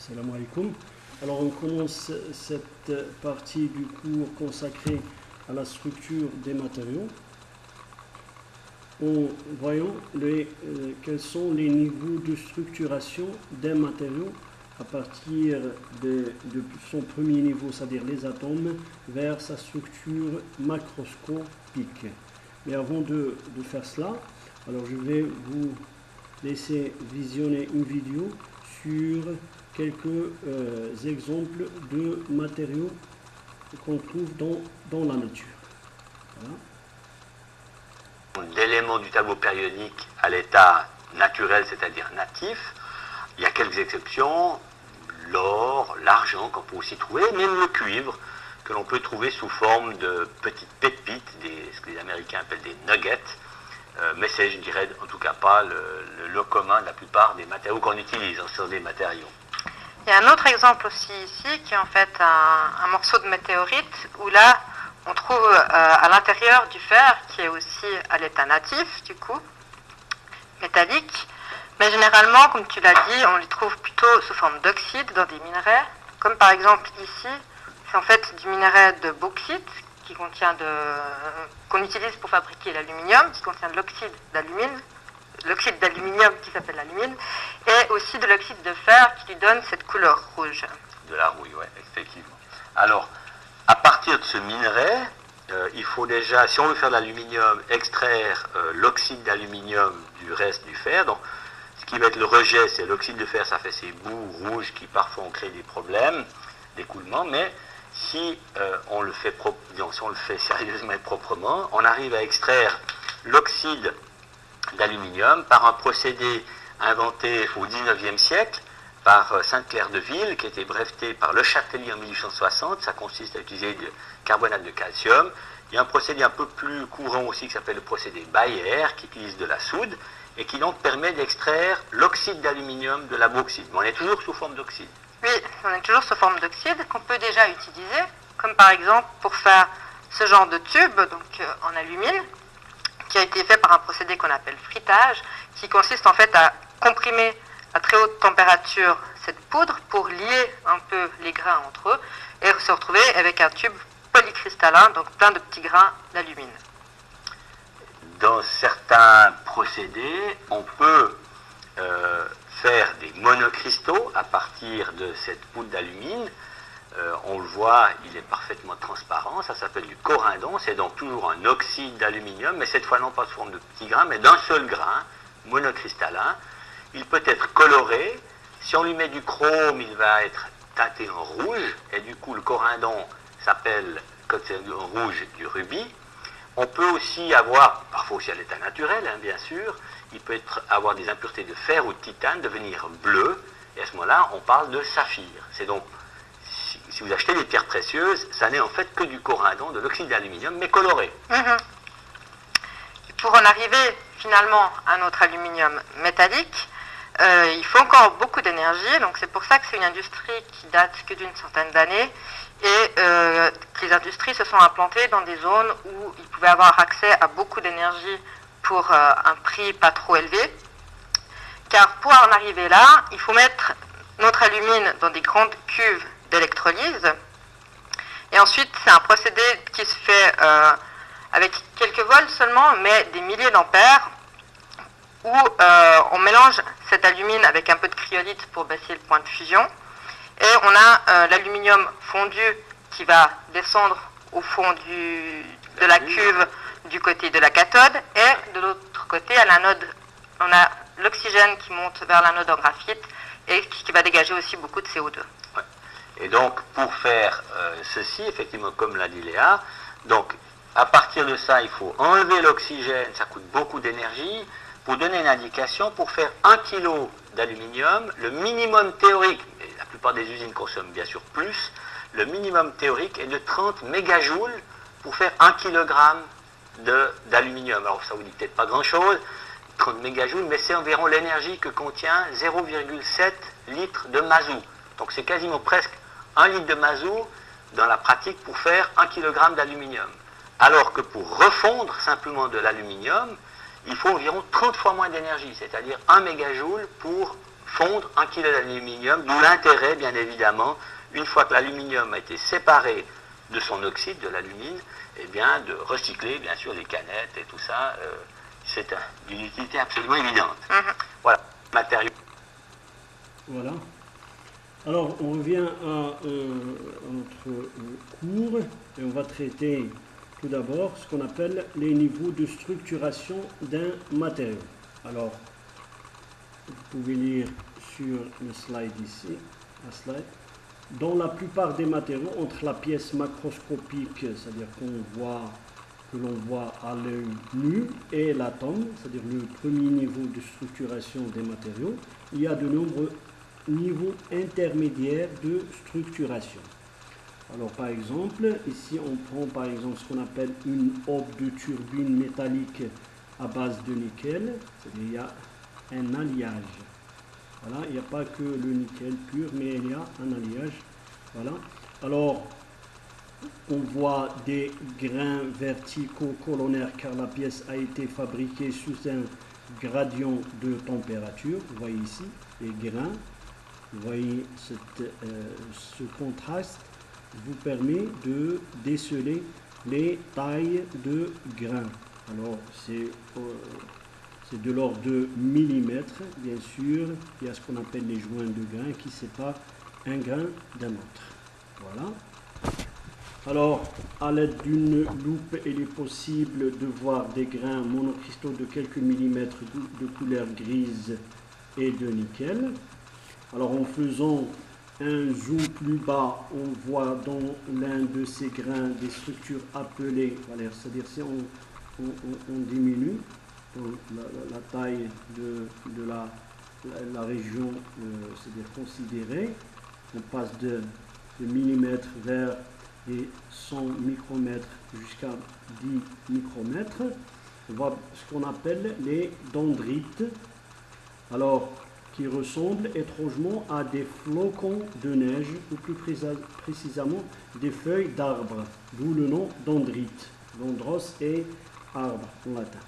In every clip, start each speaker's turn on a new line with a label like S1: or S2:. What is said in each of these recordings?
S1: Salam alaikum. Alors on commence cette partie du cours consacrée à la structure des matériaux en voyant quels sont les niveaux de structuration d'un matériau à partir de son premier niveau, c'est-à-dire les atomes, vers sa structure macroscopique. Mais avant de faire cela, alors je vais vous laisser visionner une vidéo sur quelques exemples de matériaux qu'on trouve dans la nature. Voilà.
S2: D'éléments du tableau périodique à l'état naturel, c'est-à-dire natif. Il y a quelques exceptions, l'or, l'argent qu'on peut aussi trouver, même le cuivre que l'on peut trouver sous forme de petites pépites, ce que les Américains appellent des nuggets, mais c'est, je dirais, en tout cas pas le commun de la plupart des matériaux qu'on utilise en sciences des matériaux.
S3: Il y a un autre exemple aussi ici qui est en fait un morceau de météorite où là on trouve à l'intérieur du fer qui est aussi à l'état natif du coup, métallique, mais généralement comme tu l'as dit on les trouve plutôt sous forme d'oxyde dans des minerais, comme par exemple ici c'est en fait du minerai de bauxite qu'on utilise pour fabriquer l'aluminium, qui contient de l'oxyde d'aluminium qui s'appelle l'alumine, et aussi de l'oxyde de fer qui lui donne cette couleur rouge.
S2: De la rouille, oui, effectivement. Alors, à partir de ce minerai, il faut déjà, si on veut faire de l'aluminium, extraire l'oxyde d'aluminium du reste du fer. Donc, ce qui va être le rejet, c'est l'oxyde de fer, ça fait ces bouts rouges qui parfois ont créé des problèmes d'écoulement, mais si on le fait sérieusement et proprement, on arrive à extraire l'oxyde d'aluminium par un procédé inventé au XIXe siècle par Sainte-Claire de Ville, qui a été breveté par Le Châtelier en 1860. Ça consiste à utiliser du carbonate de calcium. Il y a un procédé un peu plus courant aussi qui s'appelle le procédé Bayer, qui utilise de la soude et qui donc permet d'extraire l'oxyde d'aluminium de la bauxite. Mais on est toujours sous forme d'oxyde.
S3: Oui, on est toujours sous forme d'oxyde qu'on peut déjà utiliser, comme par exemple pour faire ce genre de tube, donc en alumine, qui a été fait par un procédé qu'on appelle frittage, qui consiste en fait à comprimer à très haute température cette poudre pour lier un peu les grains entre eux et se retrouver avec un tube polycristallin, donc plein de petits grains d'alumine.
S2: Dans certains procédés, on peut faire des monocristaux à partir de cette poudre d'alumine. On le voit, il est parfaitement transparent, ça s'appelle du corindon, c'est donc toujours un oxyde d'aluminium, mais cette fois non pas sous forme de petits grains, mais d'un seul grain, monocristallin. Il peut être coloré, si on lui met du chrome, il va être teinté en rouge, et du coup le corindon s'appelle, quand c'est en rouge, du rubis. On peut aussi avoir, parfois aussi à l'état naturel, hein, bien sûr, il peut avoir des impuretés de fer ou de titane, devenir bleu, et à ce moment-là, on parle de saphir. C'est donc, si vous achetez des pierres précieuses, ça n'est en fait que du corindon, de l'oxyde d'aluminium, mais coloré.
S3: Et pour en arriver finalement à notre aluminium métallique, il faut encore beaucoup d'énergie, donc c'est pour ça que c'est une industrie qui date que d'une centaine d'années, et que les industries se sont implantées dans des zones où ils pouvaient avoir accès à beaucoup d'énergie pour un prix pas trop élevé. Car pour en arriver là, il faut mettre notre alumine dans des grandes cuves d'électrolyse. Et ensuite, c'est un procédé qui se fait avec quelques volts seulement, mais des milliers d'ampères, où on mélange cette alumine avec un peu de cryolite pour baisser le point de fusion. Et on a l'aluminium fondu qui va descendre au fond de la cuve du côté de la cathode. Et de l'autre côté, à l'anode, on a l'oxygène qui monte vers l'anode en graphite et qui va dégager aussi beaucoup de CO2.
S2: Ouais. Et donc, pour faire ceci, effectivement, comme l'a dit Léa, donc, à partir de ça, il faut enlever l'oxygène, ça coûte beaucoup d'énergie. Pour donner une indication, pour faire 1 kg d'aluminium, le minimum théorique, et la plupart des usines consomment bien sûr plus, le minimum théorique est de 30 mégajoules pour faire 1 kg d'aluminium. Alors, ça vous dit peut-être pas grand-chose, 30 mégajoules, mais c'est environ l'énergie que contient 0,7 litres de mazout. Donc, c'est quasiment presque 1 litre de mazout dans la pratique pour faire 1 kg d'aluminium. Alors que pour refondre simplement de l'aluminium, il faut environ 30 fois moins d'énergie, c'est-à-dire 1 mégajoule pour fondre 1 kg d'aluminium, d'où l'intérêt, bien évidemment, une fois que l'aluminium a été séparé de son oxyde, de l'alumine, eh bien, de recycler, bien sûr, les canettes et tout ça. C'est d'une utilité absolument évidente. Voilà, matériaux.
S1: Voilà. Alors, on revient à notre cours et on va traiter tout d'abord ce qu'on appelle les niveaux de structuration d'un matériau. Alors, vous pouvez lire sur le slide ici, la slide. Dans la plupart des matériaux, entre la pièce macroscopique, c'est-à-dire que l'on voit à l'œil nu, et l'atome, c'est-à-dire le premier niveau de structuration des matériaux, il y a de nombreux niveaux intermédiaires de structuration. Alors par exemple, ici on prend par exemple ce qu'on appelle une aube de turbine métallique à base de nickel, c'est-à-dire il y a un alliage. Voilà, il n'y a pas que le nickel pur, mais il y a un alliage. Voilà. Alors, on voit des grains verticaux colonnaires car la pièce a été fabriquée sous un gradient de température. Vous voyez ici les grains. Vous voyez ce contraste vous permet de déceler les tailles de grains. Alors, c'est de l'ordre de millimètres, bien sûr. Il y a ce qu'on appelle les joints de grains qui séparent un grain d'un autre. Voilà. Alors, à l'aide d'une loupe, il est possible de voir des grains monocristaux de quelques millimètres de couleur grise et de nickel. Alors, en faisant un zoom plus bas, on voit dans l'un de ces grains des structures appelées, voilà, c'est-à-dire si on diminue la taille de la région, c'est-à-dire considérée, on passe de millimètres vers les 100 micromètres jusqu'à 10 micromètres, on voit ce qu'on appelle les dendrites, alors qui ressemblent étrangement à des flocons de neige, ou plus précisément des feuilles d'arbres, d'où le nom dendrite, dendros et arbre en latin.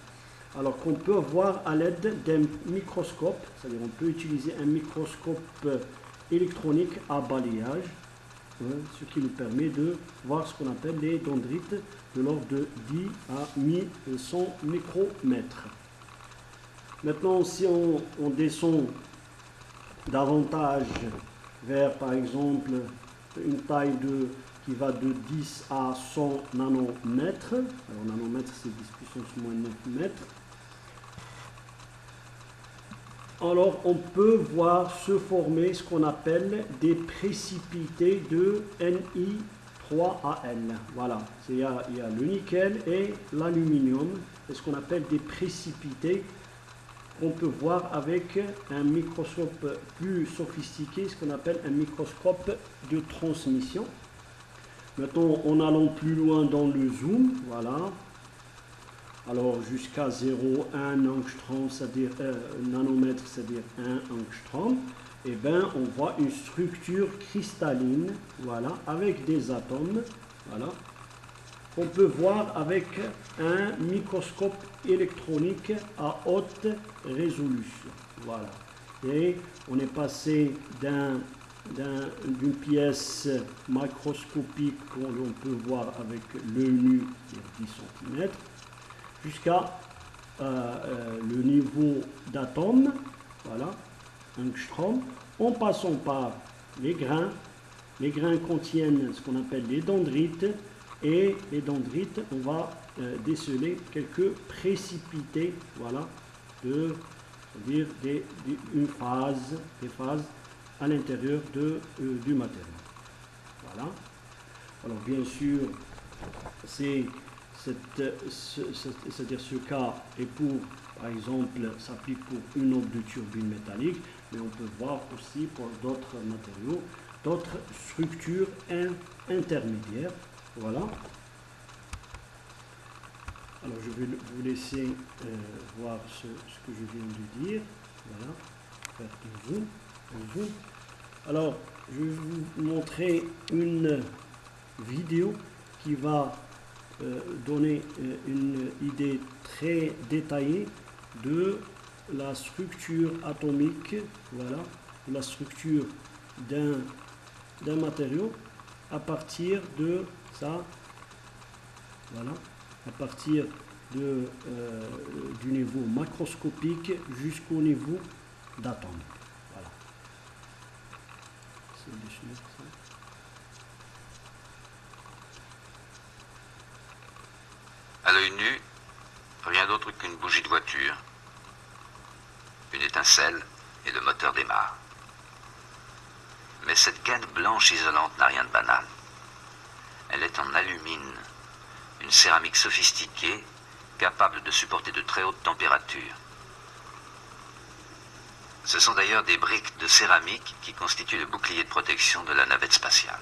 S1: Alors qu'on peut voir à l'aide d'un microscope, c'est-à-dire on peut utiliser un microscope électronique à balayage, ce qui nous permet de voir ce qu'on appelle les dendrites de l'ordre de 10 à 1100 micromètres. Maintenant, si on descend davantage vers, par exemple, une taille qui va de 10 à 100 nanomètres, alors nanomètres c'est 10 puissance moins 9 mètres, alors on peut voir se former ce qu'on appelle des précipités de Ni3Al. Voilà, il y a le nickel et l'aluminium, c'est ce qu'on appelle des précipités qu'on peut voir avec un microscope plus sophistiqué, ce qu'on appelle un microscope de transmission. Maintenant, en allant plus loin dans le zoom, voilà, alors jusqu'à 0,1 angstrom, c'est-à-dire nanomètre, c'est-à-dire 1 angstrom, et bien on voit une structure cristalline, voilà, avec des atomes, voilà, qu'on peut voir avec un microscope électronique à haute résolution, voilà. Et on est passé d'une pièce macroscopique qu'on peut voir avec l'œil nu, 10 cm, jusqu'à le niveau d'atome, voilà, angstrom, en passant par les grains. Les grains contiennent ce qu'on appelle les dendrites, et les dendrites, on va déceler quelques précipités, voilà, c'est-à-dire des phases à l'intérieur du matériau. Voilà. Alors bien sûr, c'est-à-dire ce cas est pour, par exemple, s'applique pour une aube de turbine métallique, mais on peut voir aussi pour d'autres matériaux, d'autres structures intermédiaires. Voilà. Alors je vais vous laisser voir ce que je viens de dire. Voilà. Faire un zoom. Alors je vais vous montrer une vidéo qui va donner une idée très détaillée de la structure atomique, voilà, la structure d'un matériau à partir de ça, voilà, à partir du niveau macroscopique jusqu'au niveau d'atome. Voilà.
S4: À l'œil nu, rien d'autre qu'une bougie de voiture. Une étincelle et le moteur démarre. Mais cette gaine blanche isolante n'a rien de banal. Elle est en alumine, une céramique sophistiquée, capable de supporter de très hautes températures. Ce sont d'ailleurs des briques de céramique qui constituent le bouclier de protection de la navette spatiale.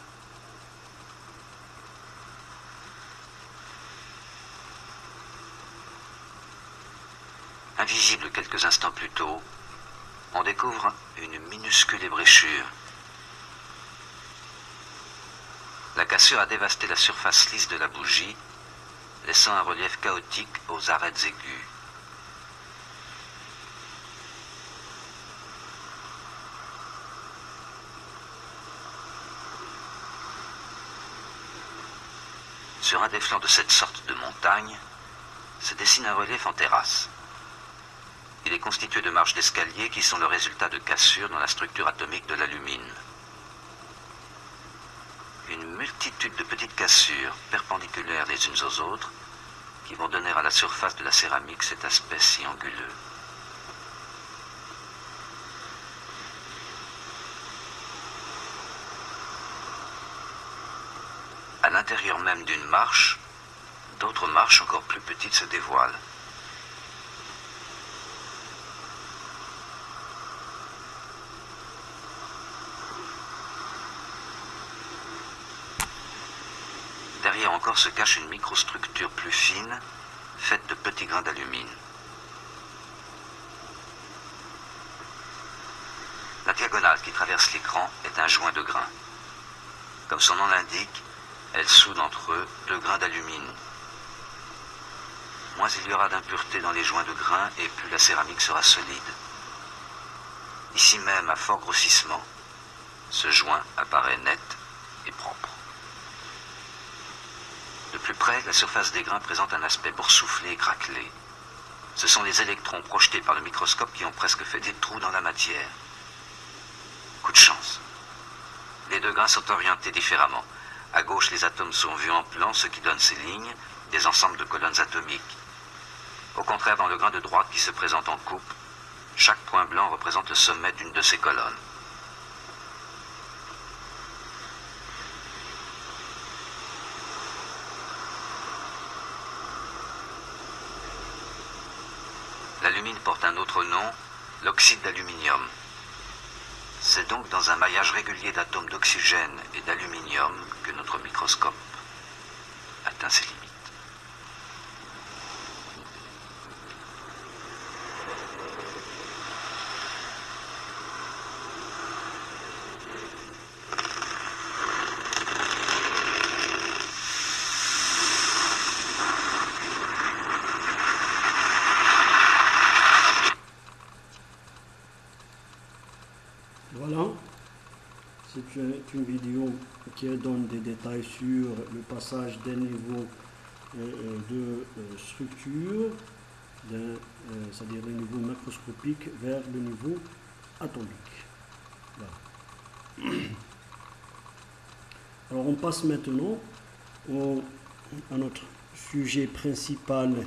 S4: Invisible quelques instants plus tôt, on découvre une minuscule ébréchure. La cassure a dévasté la surface lisse de la bougie, laissant un relief chaotique aux arêtes aiguës. Sur un des flancs de cette sorte de montagne, se dessine un relief en terrasse. Il est constitué de marches d'escalier qui sont le résultat de cassures dans la structure atomique de l'alumine. Une multitude de petites cassures perpendiculaires les unes aux autres qui vont donner à la surface de la céramique cet aspect si anguleux. À l'intérieur même d'une marche, d'autres marches encore plus petites se dévoilent. Derrière encore se cache une microstructure plus fine, faite de petits grains d'alumine. La diagonale qui traverse l'écran est un joint de grains. Comme son nom l'indique, elle soude entre eux deux grains d'alumine. Moins il y aura d'impuretés dans les joints de grains et plus la céramique sera solide. Ici même, à fort grossissement, ce joint apparaît net et propre. De plus près, la surface des grains présente un aspect boursouflé et craquelé. Ce sont les électrons projetés par le microscope qui ont presque fait des trous dans la matière. Coup de chance. Les deux grains sont orientés différemment. À gauche, les atomes sont vus en plan, ce qui donne ces lignes, des ensembles de colonnes atomiques. Au contraire, dans le grain de droite qui se présente en coupe, chaque point blanc représente le sommet d'une de ces colonnes. L'alumine porte un autre nom, l'oxyde d'aluminium. C'est donc dans un maillage régulier d'atomes d'oxygène et d'aluminium que notre microscope atteint ses limites.
S1: Voilà, c'est une vidéo qui donne des détails sur le passage d'un niveau de structure, c'est-à-dire le niveau macroscopique vers le niveau atomique. Voilà. Alors on passe maintenant à notre sujet principal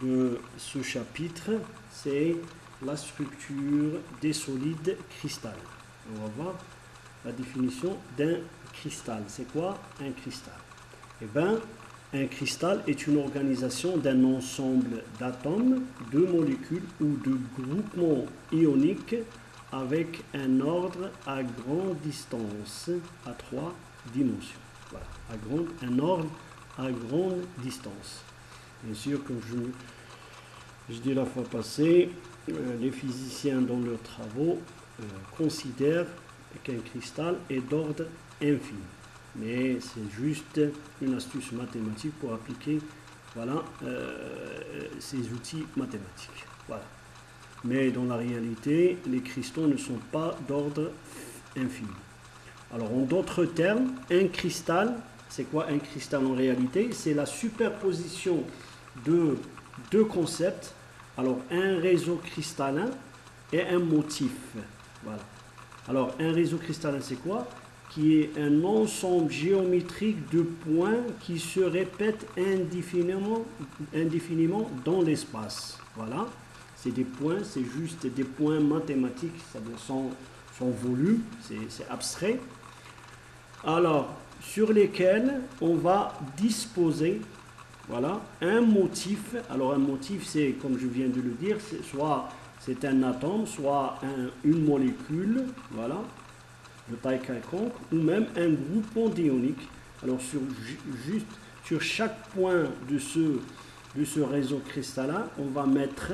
S1: de ce chapitre, c'est la structure des solides cristallins. On va voir la définition d'un cristal. C'est quoi un cristal? Eh bien, un cristal est une organisation d'un ensemble d'atomes, de molécules ou de groupements ioniques avec un ordre à grande distance, à 3 dimensions. Voilà, un ordre à grande distance. Bien sûr, comme je dis la fois passée, les physiciens dans leurs travaux considèrent qu'un cristal est d'ordre infini. Mais c'est juste une astuce mathématique pour appliquer ces outils mathématiques. Voilà. Mais dans la réalité, les cristaux ne sont pas d'ordre infini. Alors, en d'autres termes, un cristal, c'est quoi un cristal en réalité? C'est la superposition de deux concepts. Alors, un réseau cristallin et un motif. Voilà. Alors, un réseau cristallin, c'est quoi? Qui est un ensemble géométrique de points qui se répètent indéfiniment dans l'espace. Voilà. C'est des points, c'est juste des points mathématiques, c'est-à-dire sans volume, c'est abstrait. Alors, sur lesquels on va disposer, voilà, un motif. Alors, un motif, c'est, comme je viens de le dire, soit c'est un atome, soit une molécule, voilà, de taille quelconque, ou même un groupement d'ionique. Alors, juste sur chaque point de ce réseau cristallin, on va mettre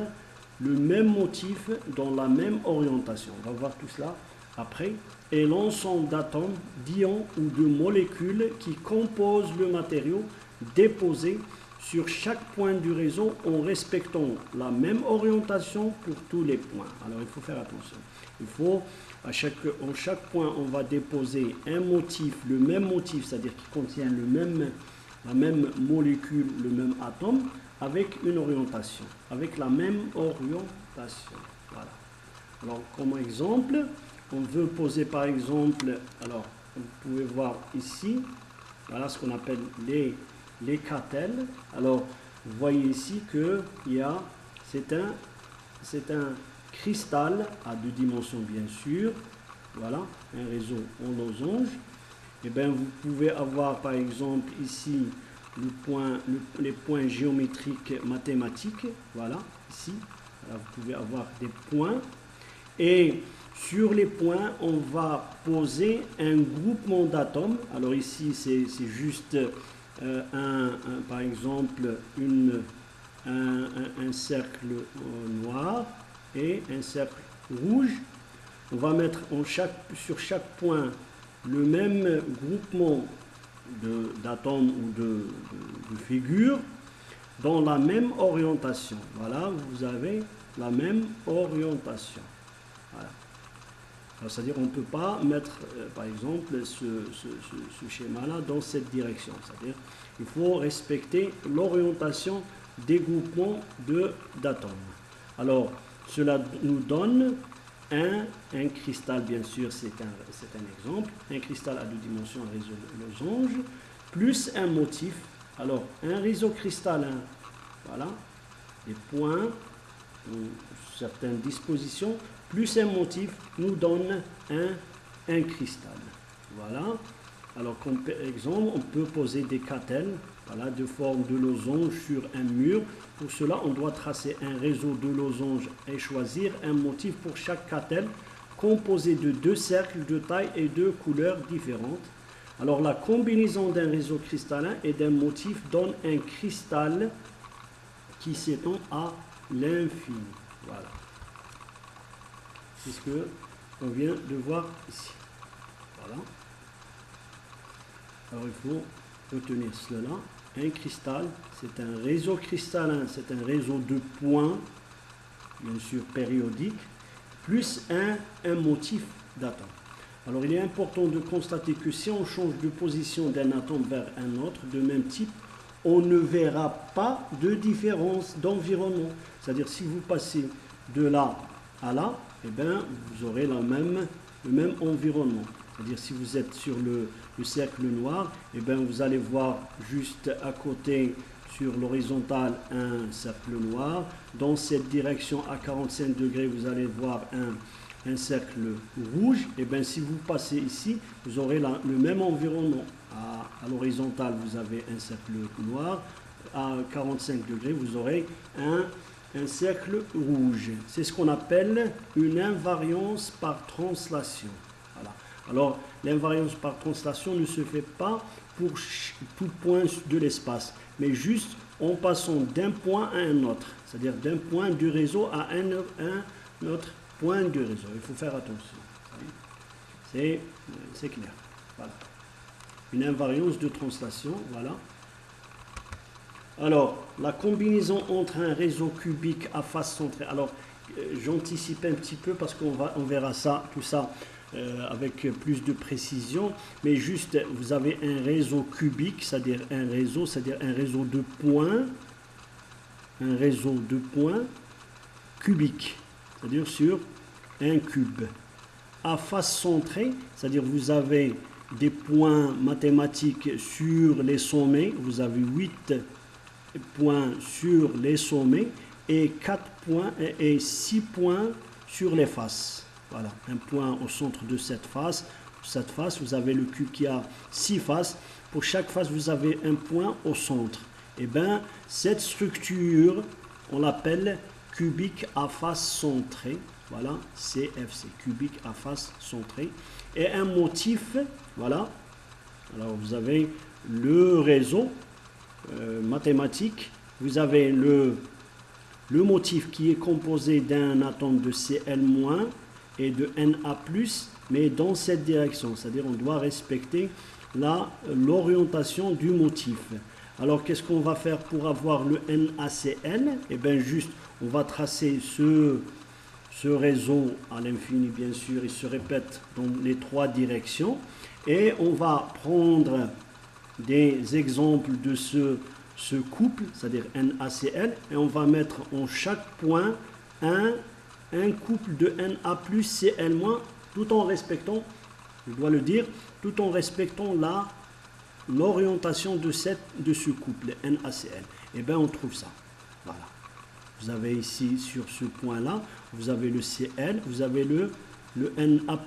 S1: le même motif dans la même orientation. On va voir tout cela après. Et l'ensemble d'atomes, d'ions ou de molécules qui composent le matériau déposé sur chaque point du réseau en respectant la même orientation pour tous les points. Alors il faut faire attention. Il faut, en chaque point, on va déposer un motif, le même motif, c'est-à-dire qui contient la même molécule, le même atome, avec une orientation, avec la même orientation. Voilà. Alors comme exemple, on veut poser par exemple, alors vous pouvez voir ici, voilà ce qu'on appelle les catènes. Alors vous voyez ici que c'est un cristal à deux dimensions bien sûr, voilà, un réseau en losange. Et bien vous pouvez avoir par exemple ici les points géométriques mathématiques, voilà, ici, voilà, vous pouvez avoir des points, et sur les points, on va poser un groupement d'atomes. Alors ici, c'est juste par exemple, un cercle noir et un cercle rouge. On va mettre sur chaque point le même groupement d'atomes ou de figures dans la même orientation. Voilà, vous avez la même orientation. Voilà. C'est-à-dire qu'on ne peut pas mettre, par exemple, ce schéma-là dans cette direction. C'est-à-dire qu'il faut respecter l'orientation des groupements d'atomes. Alors, cela nous donne un cristal, bien sûr, c'est un exemple, un cristal à deux dimensions, un réseau losange, plus un motif. Alors, un réseau cristallin, voilà, des points, certaines dispositions, plus un motif nous donne un cristal. Voilà. Alors, comme exemple, on peut poser des catènes, voilà, de forme de losange sur un mur. Pour cela, on doit tracer un réseau de losanges et choisir un motif pour chaque catène, composé de deux cercles de taille et de couleurs différentes. Alors, la combinaison d'un réseau cristallin et d'un motif donne un cristal qui s'étend à l'infini. Voilà. C'est ce qu'on vient de voir ici. Voilà. Alors il faut retenir cela. Un cristal, c'est un réseau cristallin, c'est un réseau de points, bien sûr périodiques, plus un motif d'atome. Alors il est important de constater que si on change de position d'un atome vers un autre de même type, on ne verra pas de différence d'environnement. C'est-à-dire si vous passez de là à là, eh bien, vous aurez le même environnement. C'est-à-dire si vous êtes sur le cercle noir, eh bien, vous allez voir juste à côté sur l'horizontale un cercle noir. Dans cette direction à 45 degrés, vous allez voir un cercle rouge. Et bien si vous passez ici, vous aurez le même environnement. À l'horizontale, vous avez un cercle noir. À 45 degrés, vous aurez un cercle rouge. C'est ce qu'on appelle une invariance par translation. Voilà. Alors, l'invariance par translation ne se fait pas pour tout point de l'espace, mais juste en passant d'un point à un autre, c'est-à-dire d'un point du réseau à un autre point du réseau. Il faut faire attention. C'est clair. Voilà. Une invariance de translation, voilà. Alors, la combinaison entre un réseau cubique à face centrée. Alors, j'anticipe un petit peu parce on verra ça, tout ça avec plus de précision. Mais juste, vous avez un réseau cubique, c'est-à-dire un réseau de points. Un réseau de points cubique, c'est-à-dire sur un cube. À face centrée, c'est-à-dire vous avez des points mathématiques sur les sommets, vous avez 8 points sur les sommets et 4 points et 6 points sur les faces. Voilà, un point au centre de cette face. Cette face, vous avez le cube qui a 6 faces. Pour chaque face, vous avez un point au centre. Et bien, cette structure, on l'appelle cubique à face centrée. Voilà, CFC, cubique à face centrée. Et un motif, voilà. Alors, vous avez le réseau mathématique. Vous avez le motif qui est composé d'un atome de Cl- et de Na+, mais dans cette direction. C'est-à-dire, on doit respecter l'orientation du motif. Alors, qu'est-ce qu'on va faire pour avoir le NaCl? Eh bien, juste, on va tracer ce réseau à l'infini, bien sûr, il se répète dans les 3 directions. Et on va prendre des exemples de ce couple, c'est-à-dire NaCl, et on va mettre en chaque point un couple de Na plus Cl-, tout en respectant, je dois le dire, tout en respectant l'orientation de ce couple, NaCl. Et bien, on trouve ça. Voilà. Vous avez ici, sur ce point-là, vous avez le Cl, vous avez le Na+.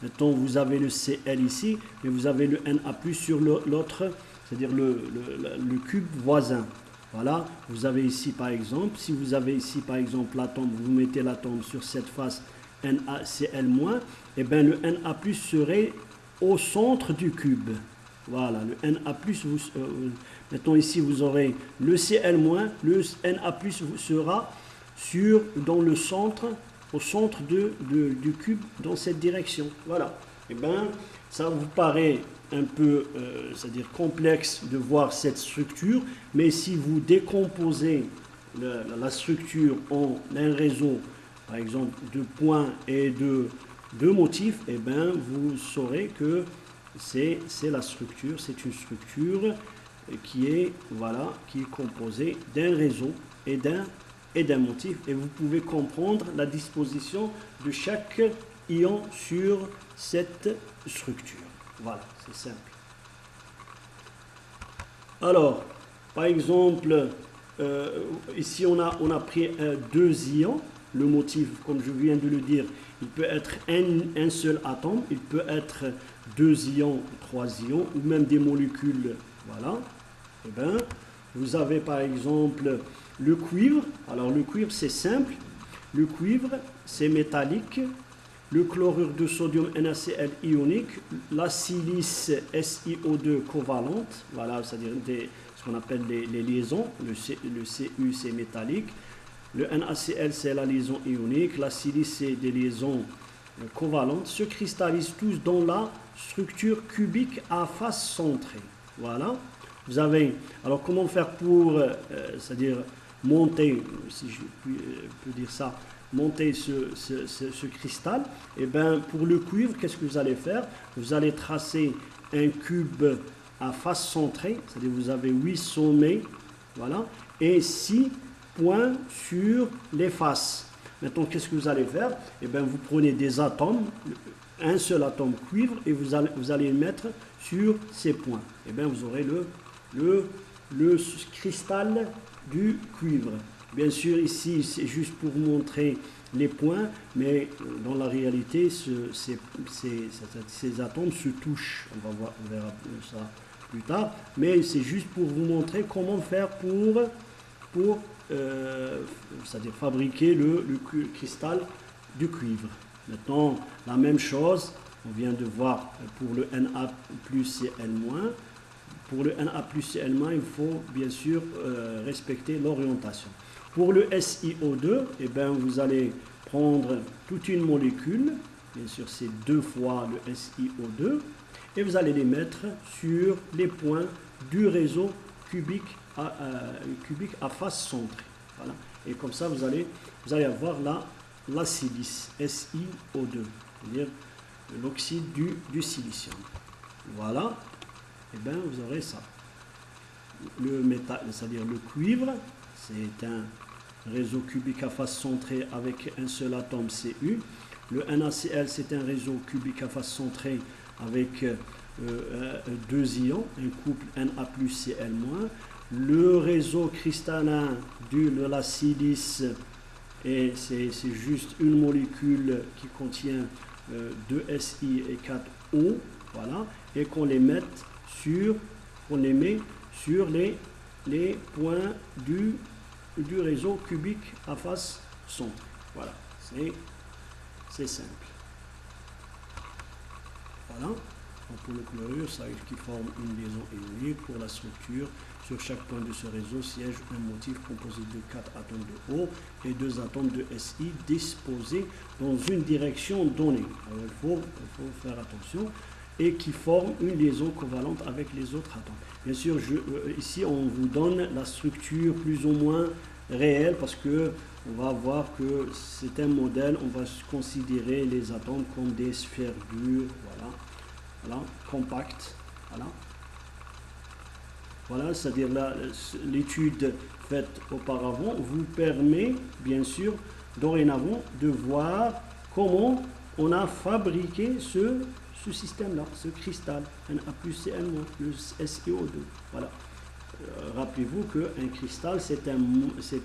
S1: Maintenant, vous avez le Cl ici, mais vous avez le Na+, sur l'autre, c'est-à-dire le cube voisin. Voilà, vous avez ici par exemple, si vous avez ici par exemple l'atome, vous mettez l'atome sur cette face NaCl-, et bien le Na+, serait au centre du cube. Voilà, le Na+, maintenant ici vous aurez le Cl-, le Na+, sera dans le centre, au centre du cube, dans cette direction. Voilà, et bien ça vous paraît un peu, c'est-à-dire complexe de voir cette structure, mais si vous décomposez la structure en un réseau, par exemple, de points et de motifs, et bien vous saurez que c'est la structure, c'est une structure qui est composée d'un réseau et d'un motif, et vous pouvez comprendre la disposition de chaque ion sur cette structure. Voilà, c'est simple. Alors, par exemple, ici on a pris 2 ions. Le motif, comme je viens de le dire, il peut être un seul atome, il peut être 2 ions, 3 ions, ou même des molécules. Voilà. Et bien, vous avez par exemple le cuivre. Alors le cuivre, c'est simple. Le cuivre, c'est métallique. Le chlorure de sodium NaCl ionique, la silice SiO2 covalente, voilà, c'est-à-dire ce qu'on appelle les liaisons, le Cu c'est métallique, le NaCl c'est la liaison ionique, la silice c'est des liaisons covalentes, se cristallisent tous dans la structure cubique à face centrée. Voilà, vous avez, alors comment faire pour, c'est-à-dire monter, si je peux dire ça, monter ce cristal? Et bien pour le cuivre, qu'est-ce que vous allez faire? Vous allez tracer un cube à face centrée, c'est-à-dire vous avez 8 sommets, voilà, et 6 points sur les faces. Maintenant, qu'est-ce que vous allez faire? Et bien vous prenez des atomes, un seul atome cuivre, et vous allez le mettre sur ces points. Et bien vous aurez le cristal du cuivre. Bien sûr, ici, c'est juste pour montrer les points, mais dans la réalité, ces atomes se touchent. On verra ça plus tard, mais c'est juste pour vous montrer comment faire pour c'est-à-dire fabriquer le cristal du cuivre. Maintenant, la même chose, on vient de voir pour le Na plus Cl-. Pour le Na plus Cl-, il faut bien sûr respecter l'orientation. Pour le SiO2, eh bien, vous allez prendre toute une molécule, bien sûr c'est 2 fois le SiO2, et vous allez les mettre sur les points du réseau cubique cubique à face centrée. Voilà. Et comme ça, vous allez avoir la silice, SiO2, c'est-à-dire l'oxyde du silicium. Voilà, et bien vous aurez ça. Le métal, c'est-à-dire le cuivre, c'est un réseau cubique à face centrée avec un seul atome Cu. Le NaCl, c'est un réseau cubique à face centrée avec deux ions, un couple Na plus Cl-. Le réseau cristallin de la silice, et c'est juste une molécule qui contient 2 Si et 4 O, voilà, et qu'on les met sur les points du réseau cubique à face centrée. Voilà, c'est simple. Voilà, pour le chlorure, ça qui forme une liaison ionique. Pour la structure, sur chaque point de ce réseau siège un motif composé de 4 atomes de O et 2 atomes de Si disposés dans une direction donnée. Alors, il faut faire attention, et qui forment une liaison covalente avec les autres atomes. Bien sûr, ici on vous donne la structure plus ou moins réelle, parce que on va voir que c'est un modèle, on va considérer les atomes comme des sphères dures, voilà, compactes, voilà, c'est-à-dire l'étude faite auparavant vous permet bien sûr dorénavant de voir comment on a fabriqué ce système-là, ce cristal, Na plus Cl-, le SiO2. Voilà. Rappelez-vous qu'un cristal, c'est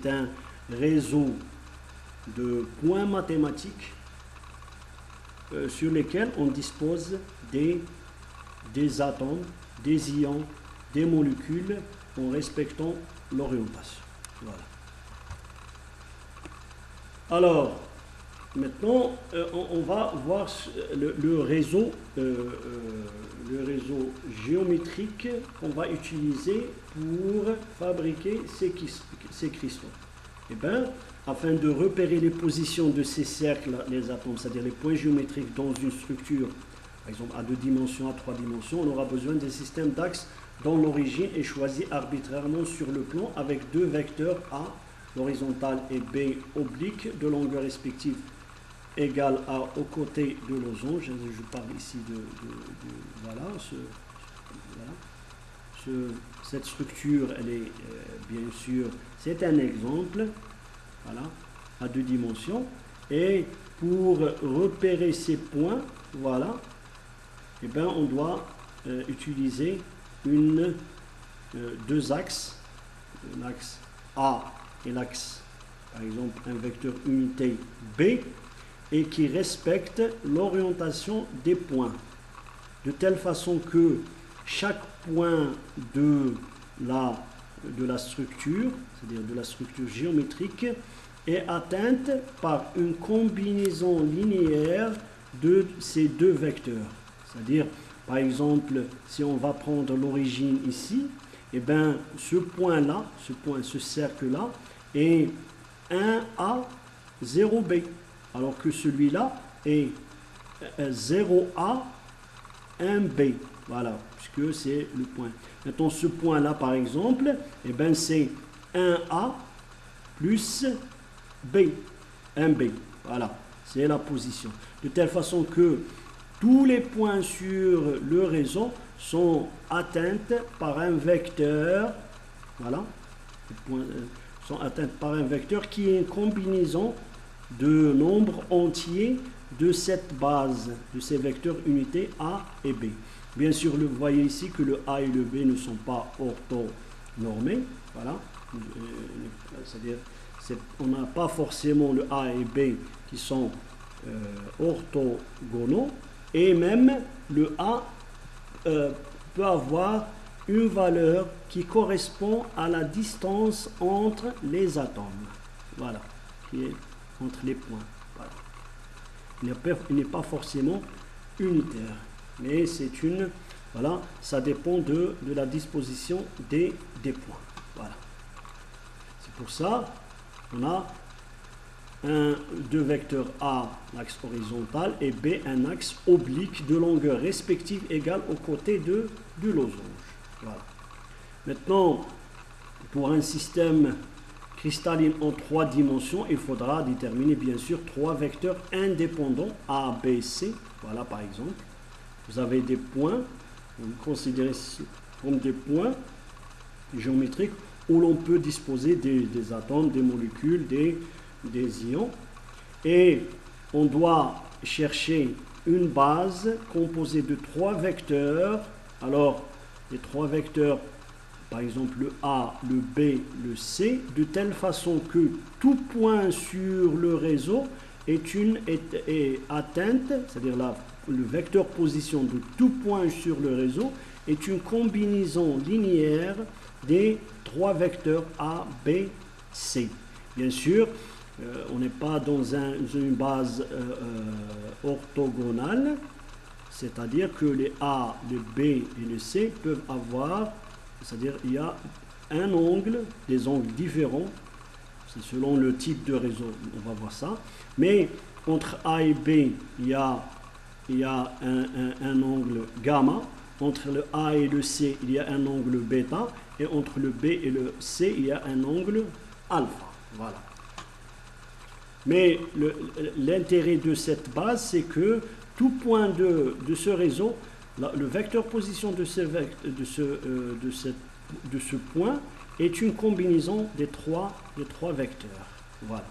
S1: un réseau de points mathématiques sur lesquels on dispose des atomes, des ions, des molécules en respectant l'orientation. Voilà. Alors, maintenant, on va voir le réseau géométrique qu'on va utiliser pour fabriquer ces cristaux. Et bien, afin de repérer les positions de ces cercles, les atomes, c'est-à-dire les points géométriques dans une structure, par exemple à 2 dimensions, à 3 dimensions, on aura besoin d'un système d'axes dont l'origine est choisie arbitrairement sur le plan avec 2 vecteurs A, l'horizontale, et B, oblique, de longueur respective égale à aux côtés de losange. Je parle ici cette structure, elle est bien sûr, c'est un exemple, voilà, à 2 dimensions, et pour repérer ces points, voilà, et bien on doit utiliser 2 axes, l'axe A et l'axe, par exemple, un vecteur unité B, et qui respecte l'orientation des points, de telle façon que chaque point de la structure, c'est-à-dire de la structure géométrique, est atteinte par une combinaison linéaire de ces 2 vecteurs. C'est-à-dire, par exemple, si on va prendre l'origine ici, et bien ce point-là, ce cercle-là, est 1A, 0B. Alors que celui-là est 0A, 1B. Voilà, puisque c'est le point. Maintenant, ce point-là, par exemple, eh ben, c'est 1A plus B, 1B. Voilà, c'est la position. De telle façon que tous les points sur le réseau sont atteints par un vecteur. Voilà, les points sont atteints par un vecteur qui est une combinaison de nombres entiers de cette base, de ces vecteurs unités A et B. Bien sûr, vous voyez ici que le A et le B ne sont pas orthonormés. Voilà. C'est-à-dire, on n'a pas forcément le A et B qui sont orthogonaux. Et même le A peut avoir une valeur qui correspond à la distance entre les atomes. Voilà. Qui est entre les points. Voilà. Il n'est pas forcément unitaire, mais c'est une, voilà, ça dépend de la disposition des points. Voilà. C'est pour ça on a 2 vecteurs A, l'axe horizontal, et B, un axe oblique de longueur respective égale aux côtés du losange. Voilà. Maintenant, pour un système cristalline en 3 dimensions, il faudra déterminer bien sûr 3 vecteurs indépendants A, B, C. Voilà par exemple. Vous avez des points, vous considérez comme des points géométriques où l'on peut disposer des atomes, des molécules, des ions. Et on doit chercher une base composée de 3 vecteurs. Alors, les 3 vecteurs, par exemple le A, le B, le C, de telle façon que tout point sur le réseau est atteinte, c'est-à-dire le vecteur position de tout point sur le réseau est une combinaison linéaire des 3 vecteurs A, B, C. Bien sûr, on n'est pas dans une base orthogonale, c'est-à-dire que les A, les B et les C peuvent avoir, c'est-à-dire il y a un angle, des angles différents, c'est selon le type de réseau, on va voir ça, mais entre A et B, il y a un angle gamma, entre le A et le C, il y a un angle bêta, et entre le B et le C, il y a un angle alpha. Voilà. Mais l'intérêt de cette base, c'est que tout point de ce réseau, le vecteur position de ce point est une combinaison des trois vecteurs. Voilà.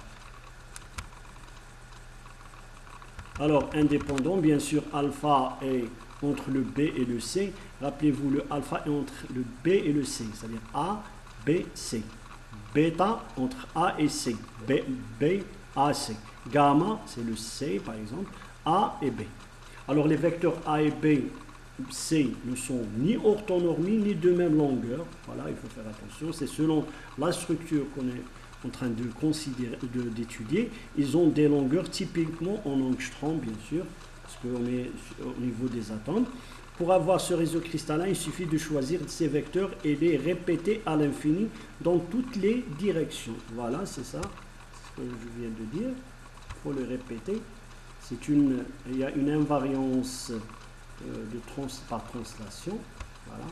S1: Alors, indépendant, bien sûr, alpha est entre le B et le C. Rappelez-vous, le alpha est entre le B et le C, c'est-à-dire A, B, C. Bêta entre A et C. B, A, C. Gamma, c'est le C, par exemple. A et B. Alors, les vecteurs A et B, C ne sont ni orthonormés, ni de même longueur. Voilà, il faut faire attention. C'est selon la structure qu'on est en train de considérer, d'étudier. Ils ont des longueurs typiquement en angstrom, bien sûr, parce qu'on est au niveau des atomes. Pour avoir ce réseau cristallin, il suffit de choisir ces vecteurs et les répéter à l'infini dans toutes les directions. Voilà, c'est ça ce que je viens de dire. Il faut le répéter. Il y a une invariance par translation. Voilà.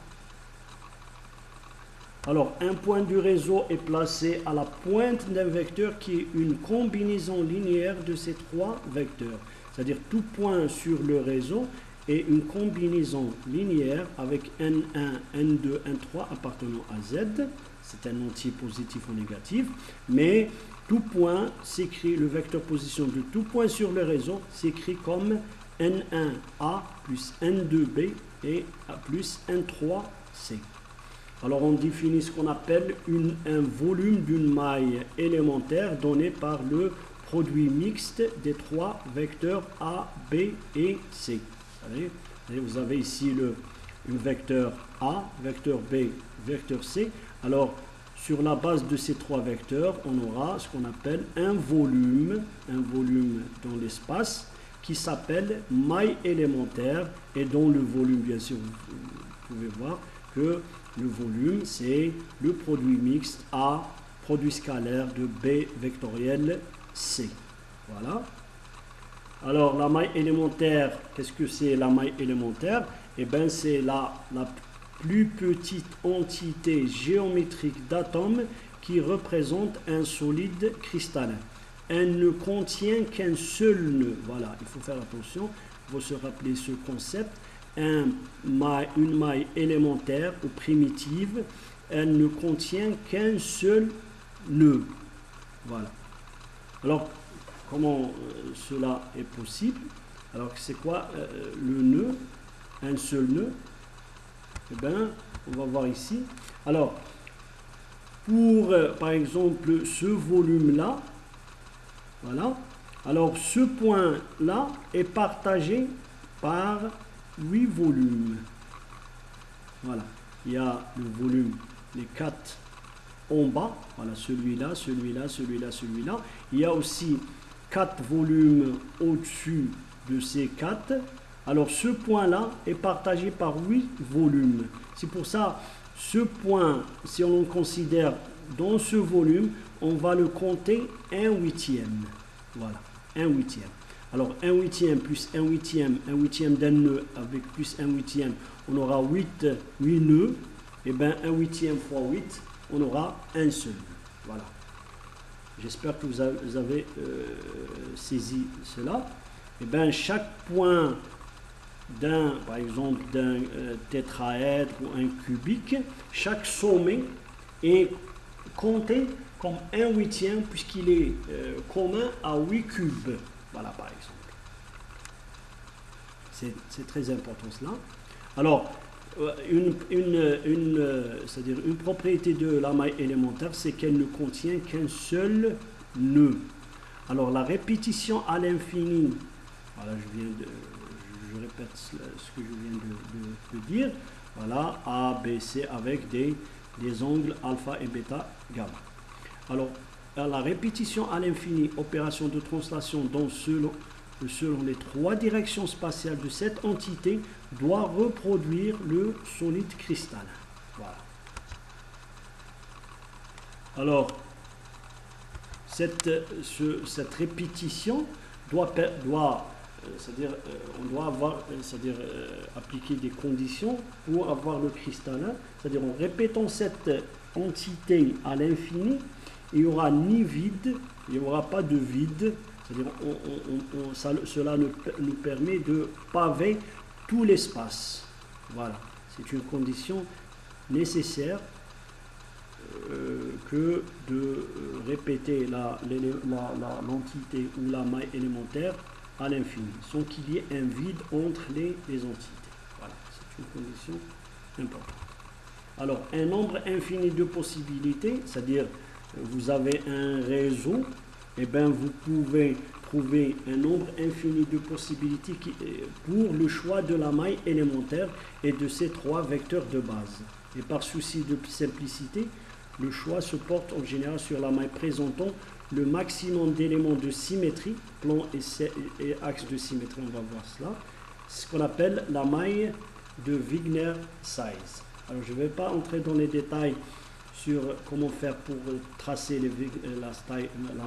S1: Alors, un point du réseau est placé à la pointe d'un vecteur qui est une combinaison linéaire de ces 3 vecteurs. C'est-à-dire tout point sur le réseau est une combinaison linéaire avec N1, N2, N3 appartenant à Z. C'est un entier positif ou négatif. Mais tout point s'écrit, le vecteur position de tout point sur le réseau s'écrit comme N1A plus N2B et plus N3C. Alors on définit ce qu'on appelle un volume d'une maille élémentaire donné par le produit mixte des 3 vecteurs A, B et C. Vous avez ici le vecteur A, vecteur B, vecteur C. Alors sur la base de ces 3 vecteurs, on aura ce qu'on appelle un volume dans l'espace qui s'appelle maille élémentaire et dont le volume, bien sûr, vous pouvez voir que le volume, c'est le produit mixte A, produit scalaire de B vectoriel C. Voilà. Alors, la maille élémentaire, qu'est-ce que c'est la maille élémentaire? Eh bien, c'est la plus petite entité géométrique d'atomes qui représente un solide cristallin. Elle ne contient qu'un seul nœud. Voilà, il faut faire attention, il faut se rappeler ce concept. Une maille élémentaire ou primitive, elle ne contient qu'un seul nœud. Voilà. Alors, comment cela est possible? Alors, c'est quoi le nœud? Un seul nœud? Eh bien, on va voir ici. Alors, pour, par exemple, ce volume-là, voilà. Alors, ce point-là est partagé par 8 volumes. Voilà. Il y a le volume, les 4 en bas. Voilà, celui-là, celui-là, celui-là, celui-là. Il y a aussi 4 volumes au-dessus de ces 4. Alors, ce point-là est partagé par 8 volumes. C'est pour ça, ce point, si on le considère dans ce volume, on va le compter 1/8. Voilà, 1/8. Alors, 1/8 plus 1/8 d'un nœud avec plus 1/8, on aura 8 nœuds. Et bien, 1/8 fois 8, on aura un seul nœud. Voilà. J'espère que vous avez saisi cela. Et bien, chaque point par exemple, d'un tétraèdre ou un cubique, chaque sommet est compté comme 1/8 puisqu'il est commun à 8 cubes. Voilà, par exemple. C'est très important cela. Alors, c'est-à-dire une propriété de la maille élémentaire, c'est qu'elle ne contient qu'un seul nœud. Alors, la répétition à l'infini, voilà, je répète ce que je viens de dire, voilà, A, B, C avec des angles alpha et bêta, gamma. Alors, la répétition à l'infini, opération de translation selon les 3 directions spatiales de cette entité, doit reproduire le solide cristallin. Voilà. Alors, cette répétition c'est-à-dire, on doit appliquer des conditions pour avoir le cristallin. C'est-à-dire, en répétant cette entité à l'infini, il n'y aura ni vide, il n'y aura pas de vide. C'est-à-dire, cela nous permet de paver tout l'espace. Voilà, c'est une condition nécessaire que de répéter l'entité ou la maille élémentaire à l'infini, sans qu'il y ait un vide entre les entités. Voilà, c'est une condition importante. Alors, un nombre infini de possibilités, c'est-à-dire vous avez un réseau, et bien vous pouvez trouver un nombre infini de possibilités pour le choix de la maille élémentaire et de ces 3 vecteurs de base. Et par souci de simplicité, le choix se porte en général sur la maille présentant le maximum d'éléments de symétrie, plan et axe de symétrie, on va voir cela, ce qu'on appelle la maille de Wigner size. Alors je ne vais pas entrer dans les détails sur comment faire pour tracer la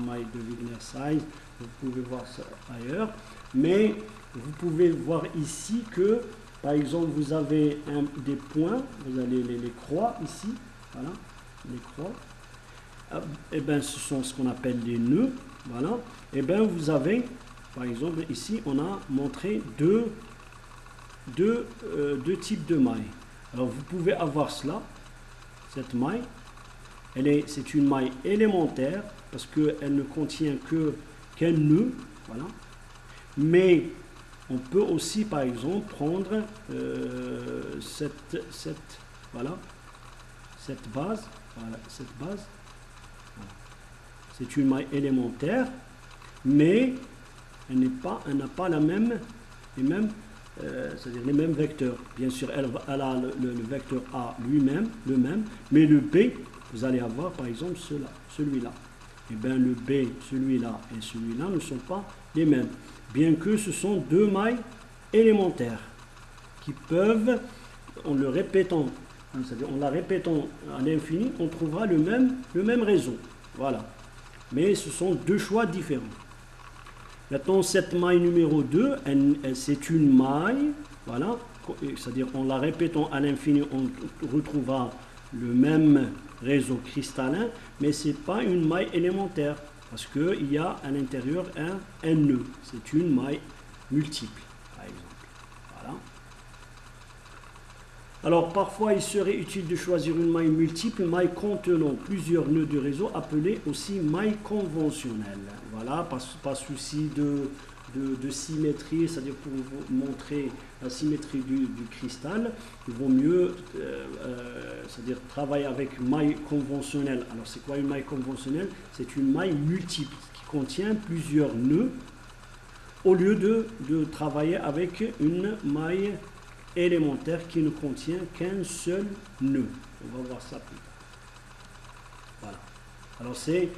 S1: maille de Wigner size, vous pouvez voir ça ailleurs, mais vous pouvez voir ici que, par exemple, vous avez des points, vous avez les croix ici, voilà, les croix. Et bien, ce sont ce qu'on appelle les nœuds, voilà. Et bien, vous avez, par exemple, ici, on a montré deux types de mailles. Alors, vous pouvez avoir cela, cette maille, c'est une maille élémentaire, parce qu'elle ne contient qu'un nœud, voilà. Mais, on peut aussi, par exemple, prendre cette base, voilà, cette base. C'est une maille élémentaire, mais elle n'a pas les mêmes vecteurs. Bien sûr, elle a le vecteur A lui-même, le même, mais le B, vous allez avoir par exemple celui-là. Et bien le B, celui-là et celui-là ne sont pas les mêmes, bien que ce sont 2 mailles élémentaires qui peuvent, en la répétant à l'infini, on trouvera le même réseau. Voilà. Mais ce sont 2 choix différents. Maintenant, cette maille numéro 2, c'est une maille, voilà, c'est-à-dire en la répétant à l'infini, on retrouvera le même réseau cristallin, mais ce n'est pas une maille élémentaire, parce qu'il y a à l'intérieur un nœud. C'est une maille multiple, par exemple. Voilà. Alors, parfois, il serait utile de choisir une maille multiple, maille contenant plusieurs nœuds de réseau, appelée aussi maille conventionnelle. Voilà, pas souci de symétrie, c'est-à-dire pour vous montrer la symétrie du cristal, il vaut mieux c'est-à-dire travailler avec maille conventionnelle. Alors, c'est quoi une maille conventionnelle? C'est une maille multiple qui contient plusieurs nœuds, au lieu de travailler avec une maille élémentaire qui ne contient qu'un seul nœud. On va voir ça plus tard. Voilà. Alors c'est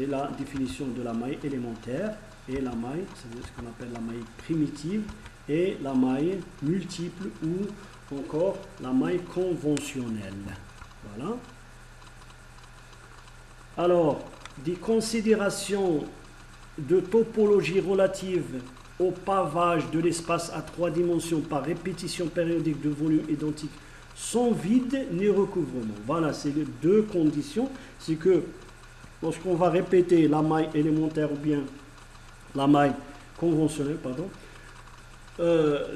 S1: la définition de la maille élémentaire et la maille, c'est ce qu'on appelle la maille primitive et la maille multiple ou encore la maille conventionnelle. Voilà. Alors, des considérations de topologie relative au pavage de l'espace à 3 dimensions par répétition périodique de volumes identiques sans vide ni recouvrement. Voilà, c'est les deux conditions. C'est que lorsqu'on va répéter la maille élémentaire ou bien la maille conventionnelle,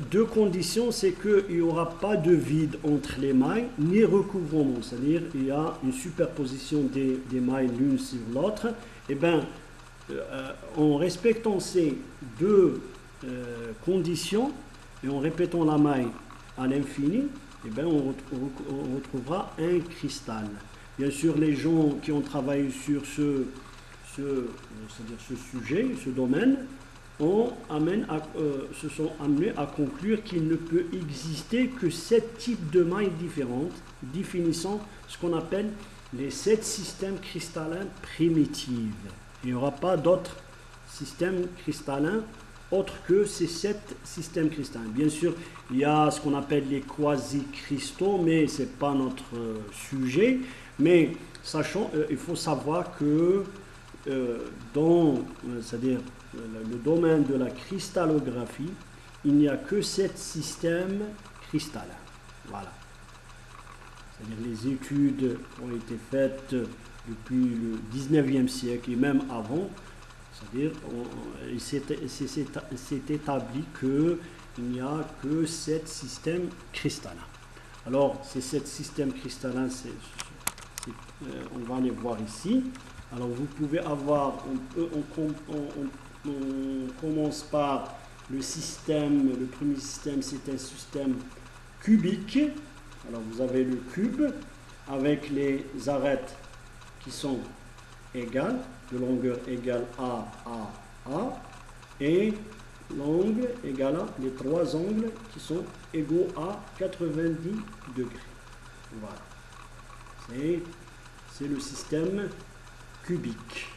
S1: deux conditions, c'est qu'il n'y aura pas de vide entre les mailles, ni recouvrement, c'est-à-dire il y a une superposition des mailles l'une sur l'autre. Et bien, en respectant ces deux conditions et en répétant la maille à l'infini, eh bien, on retrouvera un cristal. Bien sûr, les gens qui ont travaillé sur ce sujet, ce domaine, se sont amenés à conclure qu'il ne peut exister que 7 types de mailles différentes, définissant ce qu'on appelle les 7 systèmes cristallins primitifs. Il n'y aura pas d'autres systèmes cristallins autres que ces 7 systèmes cristallins. Bien sûr, il y a ce qu'on appelle les quasi-cristaux, mais ce n'est pas notre sujet. Mais sachant, il faut savoir que c'est-à-dire le domaine de la cristallographie, il n'y a que 7 systèmes cristallins. Voilà. C'est-à-dire les études ont été faites depuis le 19e siècle et même avant. C'est-à-dire il s'est établi qu'il n'y a que 7 systèmes cristallins. Alors, ces 7 systèmes cristallins, on va les voir ici. Alors, vous pouvez avoir, on commence par le premier système, c'est un système cubique. Alors, vous avez le cube avec les arêtes qui sont égales, de longueur égale A, et l'angle égale à les 3 angles qui sont égaux à 90 degrés. Voilà. C'est le système cubique.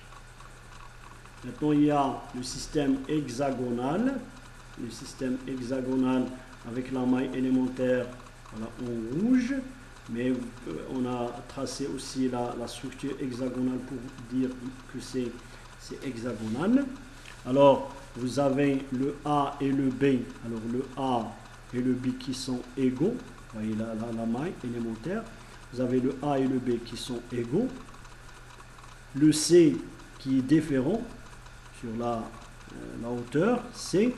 S1: Maintenant, il y a le système hexagonal. Le système hexagonal avec la maille élémentaire en rouge. Mais on a tracé aussi la structure hexagonale pour dire que c'est hexagonal. Alors, vous avez le A et le B. Alors, le A et le B qui sont égaux. Vous voyez la maille élémentaire. Vous avez le A et le B qui sont égaux. Le C qui est différent sur la hauteur C,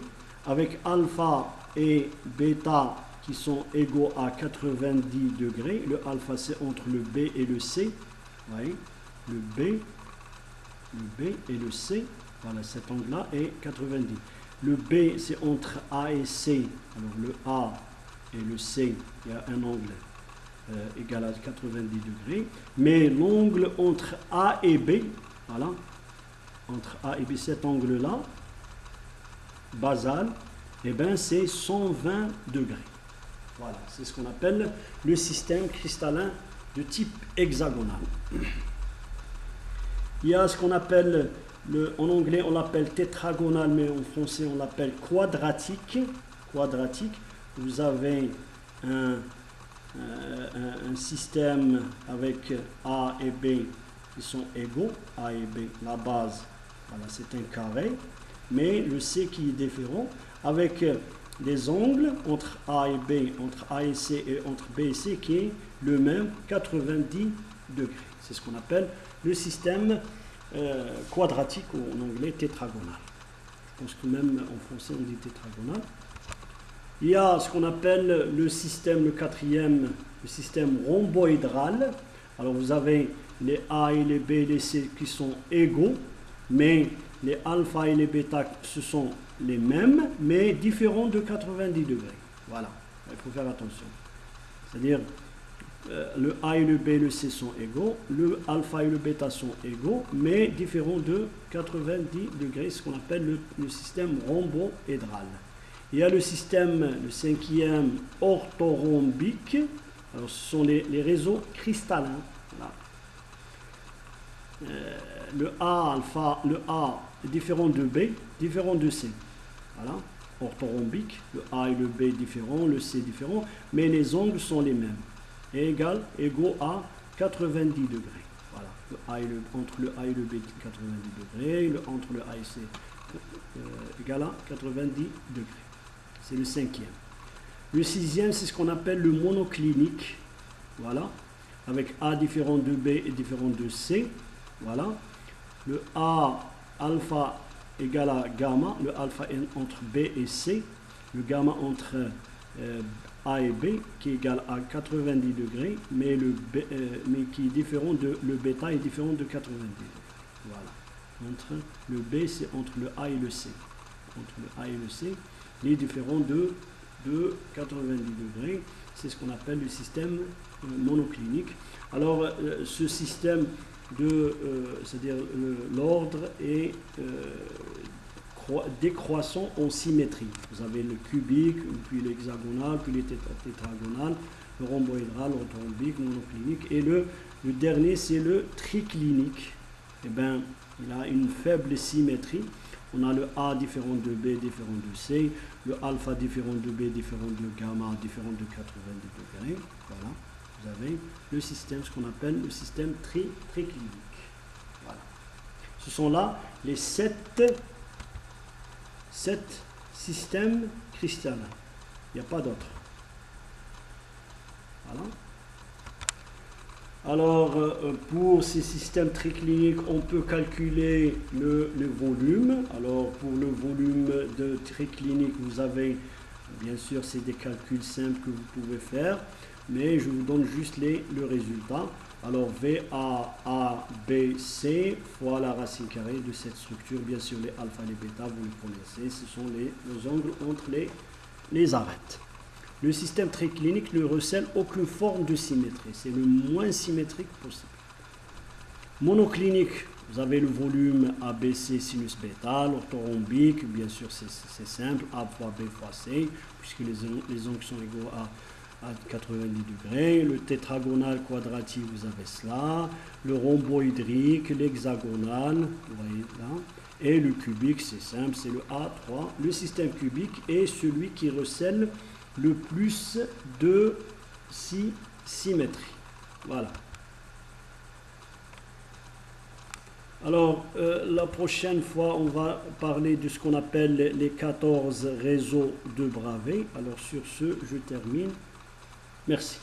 S1: avec alpha et bêta qui sont égaux à 90 degrés. Le alpha, c'est entre le B et le C. Vous voyez, le B et le C. Voilà, cet angle-là est 90. Le B, c'est entre A et C. Alors, le A et le C, il y a un angle égal à 90 degrés. Mais l'angle entre A et B, voilà, entre A et B, cet angle-là, basal, eh bien, c'est 120 degrés. Voilà, c'est ce qu'on appelle le système cristallin de type hexagonal. Il y a ce qu'on appelle, en anglais on l'appelle tétragonal, mais en français on l'appelle quadratique. Vous avez un système avec A et B qui sont égaux, A et B, la base, voilà, c'est un carré, mais le C qui est différent, avec des angles entre A et B, entre A et C et entre B et C qui est le même, 90 degrés. C'est ce qu'on appelle le système quadratique, ou en anglais tétragonal. Je pense que même en français on dit tétragonal. Il y a ce qu'on appelle le système, le quatrième, le système rhomboédral. Alors vous avez les A et les B et les C qui sont égaux, mais les alpha et les bêta, ce sont les mêmes, mais différents de 90 degrés. Voilà, il faut faire attention. C'est-à-dire, le A et le B et le C sont égaux, le alpha et le bêta sont égaux, mais différents de 90 degrés, ce qu'on appelle le système rhomboédral. Il y a le système, le cinquième, orthorhombique. Alors, ce sont les réseaux cristallins. Voilà. Le A est différent de B, différent de C. Voilà, orthorhombique. Le A et le B différents, le C différent, mais les angles sont les mêmes. Égaux à 90 degrés. Voilà. Entre le A et le B, 90 degrés. Entre le A et C, égal à 90 degrés. C'est le cinquième. Le sixième, c'est ce qu'on appelle le monoclinique. Voilà. Avec A différent de B et différent de C. Voilà. Le A alpha égale à gamma. Le alpha est entre B et C. Le gamma entre A et B qui est égal à 90 degrés. Mais, mais qui est différent de... Le bêta est différent de 90 degrés. Voilà. Entre le B, c'est entre le A et le C. Entre le A et le C, il est différent de 90 degrés. C'est ce qu'on appelle le système monoclinique. Alors, ce système c'est-à-dire l'ordre est décroissant en symétrie. Vous avez le cubique, puis l'hexagonal, puis le tétragonal, le rhomboédral, orthorhombique, monoclinique. Et le dernier, c'est le triclinique. Eh bien, il a une faible symétrie. On a le A différent de B différent de C, le alpha différent de B différent de gamma différent de 90 degrés. Voilà, vous avez le système, ce qu'on appelle le système triclinique. Voilà. Ce sont là les 7 systèmes cristallins. Il n'y a pas d'autres. Voilà. Alors, pour ces systèmes tricliniques, on peut calculer le volume. Alors, pour le volume de triclinique, vous avez, bien sûr, c'est des calculs simples que vous pouvez faire, mais je vous donne juste le résultat. Alors, VA, B, C fois la racine carrée de cette structure. Bien sûr, les alpha et les bêta, vous les connaissez, ce sont les angles entre les arêtes. Le système triclinique ne recèle aucune forme de symétrie. C'est le moins symétrique possible. Monoclinique, vous avez le volume ABC sinus bêta, l'orthorhombique, bien sûr c'est simple, A fois B fois C, puisque les angles sont égaux à 90 degrés. Le tétragonal quadratique, vous avez cela. Le rhomboédrique, l'hexagonal, vous voyez là. Et le cubique, c'est simple, c'est le A3. Le système cubique est celui qui recèle le plus de symétrie. Voilà. Alors, la prochaine fois, on va parler de ce qu'on appelle les 14 réseaux de Bravais. Alors, sur ce, je termine. Merci.